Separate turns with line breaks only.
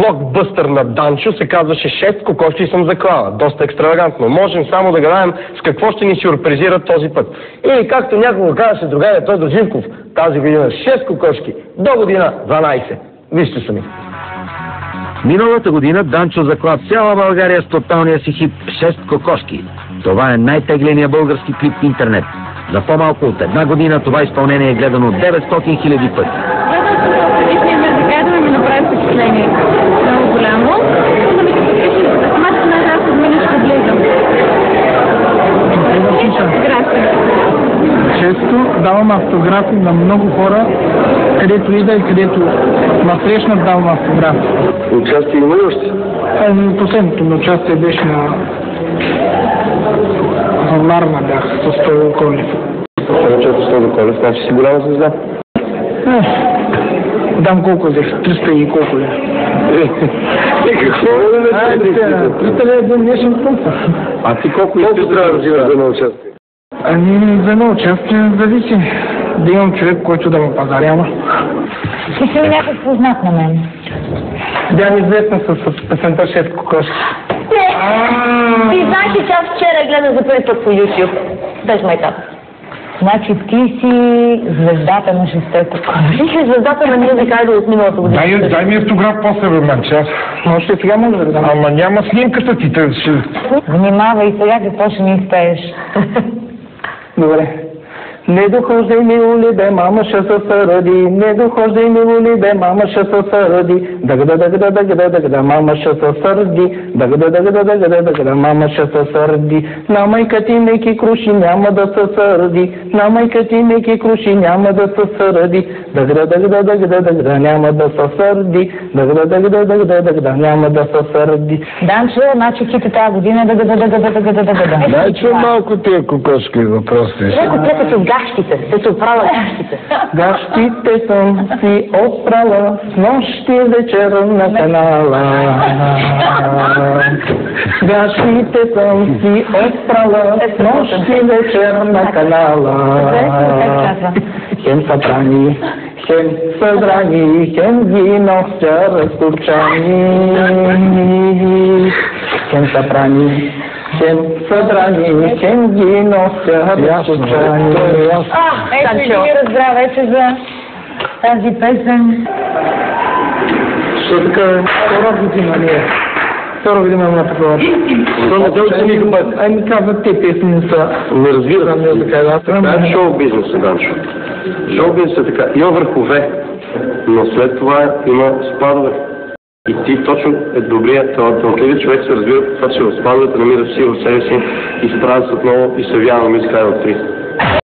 блокбъстър на Данчо се казваше "6 кокошки съм заклала". Доста екстравагантно. Можем само да гадаем с какво ще ни сюрпризират този път. Или както някога казваше другаря Тодор Живков, тази година 6 кокошки, до година 12. Вижте сами.
Миналата година Данчо закла цяла България с тоталния си хит "6 кокошки". Това е най-тегления български клип в интернет. За по-малко от една година това изпълнение е гледано 900 000 пъти.
Предишния музикатор ми направи впечатление много голямо. Да ми се подпише за самата на аз от мене ще влизам.
Често давам автографи на много хора, където ида и където ма срещнат, давам автографи.
Участие има ли още?
Последното ми участие беше на Варна бях с Тодор Колев.
Участие с Тодор Колев, значи си голяма звезда.
Дам колко взех? 300 и колко ли?
Какво е?
300 ли е един днешен пункт?
А ти колко трябва да взимаш за на участие?
За на участие зависи. Да имам човек, който да ме пазарява.
Ти си някак познат на мен.
Бях известна с песента "6 кокошки".
Ти знаеш ли, че аз вчера гледах за първи път по YouTube? Без майтап. Значи ти си звездата на 6 кокошки. Ти си звездата на Music Idol от миналата година.
Дай ми автограф после, бе, мен, че аз... Може и сега може да дам. Ама няма снимката ти, тъй ще...
Внимавай сега какво ще ми изпееш.
Добре. Не дохождай ми улибе, мама ще се съради. Не дохождай ми улибе, мама ще се съради. Дагда, мама ще се сърди. Дагда, мама ще се сърди. На майка ти меки круши, няма да се сърди. На майка ти меки круши, няма да се сърди. Дагда, няма да се сърди. Дагда, няма да се сърди.
Данчо, значи хите тази година дагда.
Дай чу малко тия кокошки въпроси.
Леко плете се в гащите, те се оправя гащите.
Гащите съм си отправя с нощи вечер на канала. Гащите съм си отправя с нощи вечер на канала. Хем събрани, хем събрани, хем ги нося разкурчани. Хем събрани, хем събрани, хем ги нося разкурчани.
Ето и ти разбра вече за тази песен.
Ще така втора година ли е? Втора година на такова. Ами казват, те песни са...
Не разбира се. Това е шоу-бизнес, Данчо. Шоу-бизнес е така. Има върхове, но след това има спадове. И ти точно е добрият, талантливият човек се разбира това, че в спадовете намира сила в себе си и справя се отново и се явява на Music Idol 3.